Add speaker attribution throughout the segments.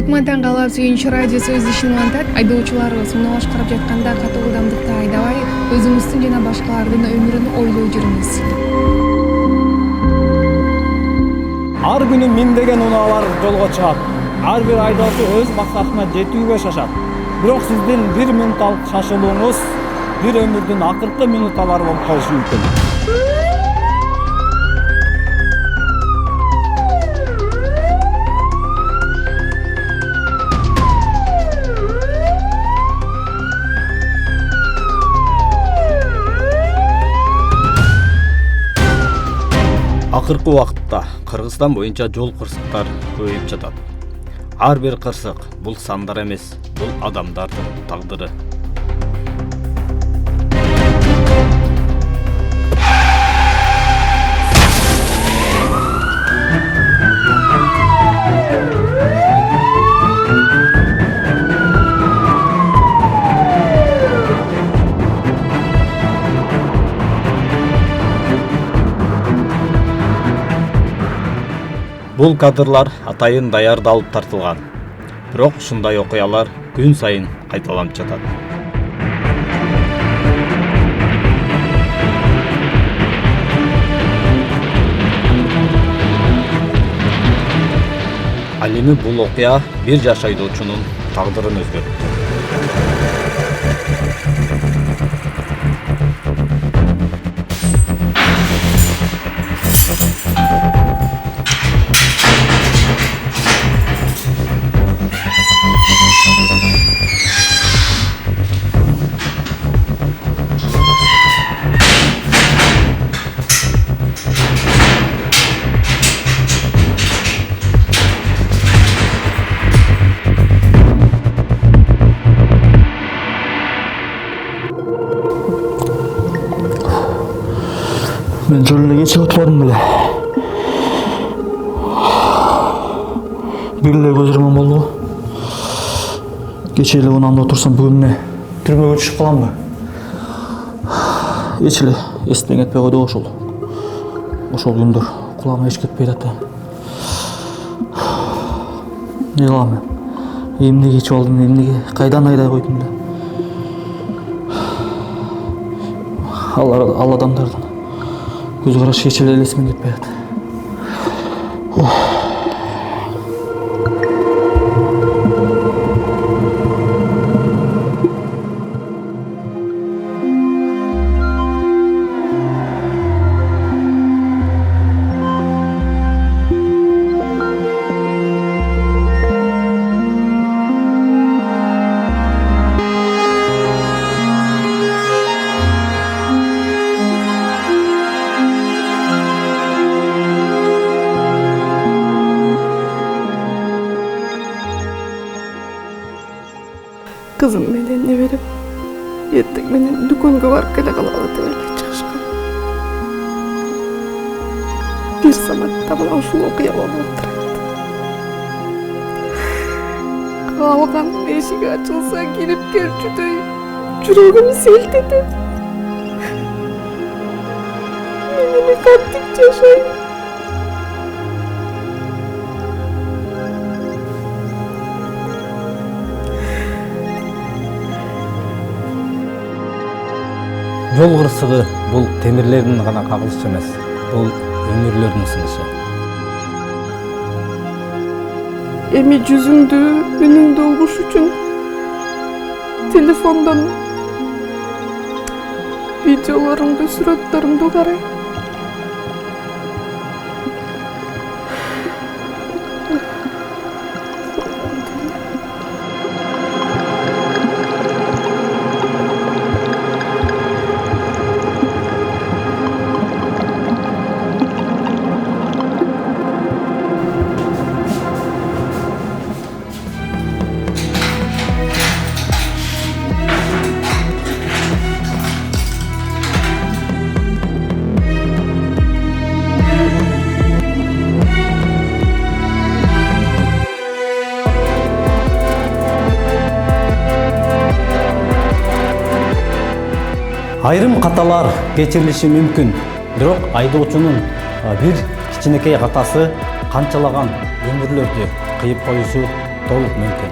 Speaker 1: Түркментен каласы Сүйүнчү радиосу өз ишин улантат. Айдоочуларыбыз муну башкарып жатканда катуу ылдамдыкта айдабай, өзүңүздүн жана башкалардын өмүрүн ойлой жүрүңүз.
Speaker 2: Ар күнү миңдеген унаалар жолго чыгат. Ар бир айдоочу өз максатына жетүүгө шашат. Бирок сиздин 1 минутталык шашылууңуз бир өмүрдүн акыркы минуталары болуп калышы мүмкүн. Акыркы убакытта Кыргызстан боюнча жол кырсыктары көбөйүп жатат. Ар бир кырсык бул сандар эмес, бул адамдардын тагдыры. Бул кадрлар атайын даярдалып тартылган. Бирок ушундай окуялар күн сайын кайталанып жатат. Ал эми бул окуя бир жаш айдоочунун тагдырын өзгөрттү.
Speaker 3: Мен жол эле кечип отурдум беле. Бир эле көзүрмөн болду. Кече эле унамда отурсам бүгүн эмне түрмөгө түшүп каламбы? Эч эле эстен кетпей койду ошол. Ошол күндөр кулагыма эч кетпей атты. Не кылам мен? Эмне кечип алдым, эмнеге кайдан айдай койдум да. Ал адамдардын көз карашы эч эле элесимен кетпей атат.
Speaker 4: Kızım menен ne verip, ertең менен дүкөнгө барып келе калалы деп эле чыгышкан. Бир саматта мына ушул окуя болуп отурат. Каалган эшиги ачылса кирип келчүдөй жүрөгүм селт этет. Мен эми кантип жашайм?
Speaker 2: Жол кырсыгы бул темирлердин гана кагылышы эмес, бул өмүрлөрдүн сынышы.
Speaker 4: Эми жүзүңдү, үнүңдү угуш үчүн телефондон видеолоруңду, сүрөттөрүңдү карайм.
Speaker 2: Айрым каталар кечирилиши мүмкүн, бирок айдоочунун бир кичинекей катасы канчалаган өмүрлөрдү кыйып коюшу толук мүмкүн.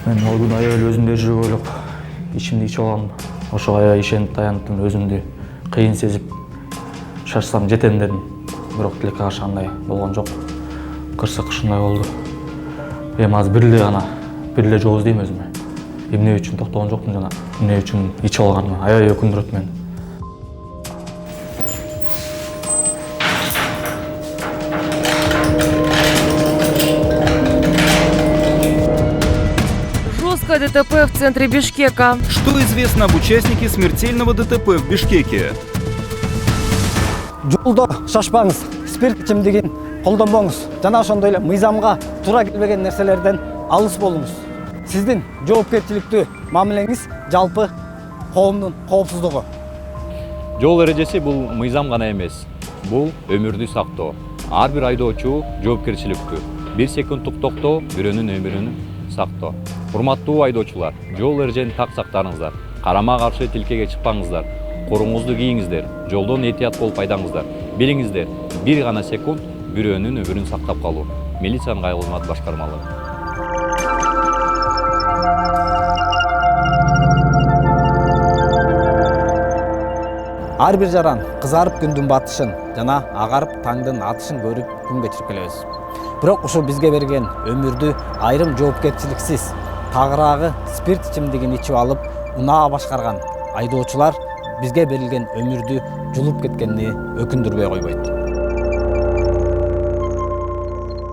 Speaker 3: Мен ал күнү аябай эле өзүмдү жүрүп ойлоп, ичимди ичип алгам. Ошого аябай ишенип таяныптым, өзүмдү кыйын сезип, шашсам жетем дедим. Бирок тилекке каршы андай болгон жок. Кырсык ушундай болду. Эми азыр бир эле жол издейм өзүмө. Эмне үчүн токтогон жокмун жана эмне үчүн ичип алганыма аябай өкүндүрөт мени.
Speaker 5: Жесткое ДТП в центре Бишкека.
Speaker 6: Что известно об участнике смертельного ДТП в Бишкеке?
Speaker 2: Жолдо шашпаңыз, спирт ичимдигин колдонбоңуз жана ошондой эле мыйзамга туура келбеген нерселерден алыс болуңуз. Сиздин жоопкерчиликтүү мамилеңиз жалпы коомдун коопсуздугу.
Speaker 7: Жол эрежеси бул мыйзам гана эмес. Бул өмүрдү сактоо. Ар бир айдоочу жоопкерчиликтүү. 1 секундтук токтоо бирөөнүн өмүрүн сактоо. Урматтуу айдоочулар, жол эрежени так сактаңыздар. Карама каршы тилкеге чыкпаңыздар. Коруңузду кийиңиздер. Жолдон этият болуп айдаңыздар. Билиңиздер, 1 гана секунд бирөөнүн өмүрүн сактап калуу. Милициянын кайгы кызмат башкармалыгы.
Speaker 2: Ар бир жаран кызарып күндүн батышын жана агарып таңдын атышын көрүп күн кечирип келебиз. Бирок ушул бизге берген өмүрдү айрым жоопкерчиликсиз, тагыраагы спирт ичимдигин ичип алып, унаа башкарган айдоочулар бизге берилген өмүрдү жулуп кеткенini өкүндүрбөй койбойт.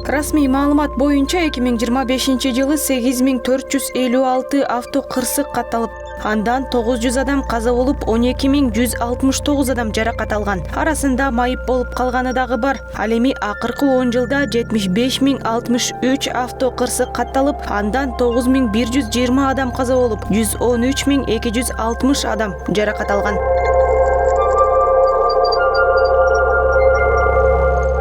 Speaker 8: Расмий маалымат боюнча 2025-жылы 8456 авто кырсык катталып, андан 900 адам каза болуп, 12169 адам жаракат алган. Арасында майып болуп калганы дагы бар. Ал эми акыркы 10 жылда 75063 авто кырсык катталып, андан 9120 адам каза болуп, 113260 адам жаракат алган.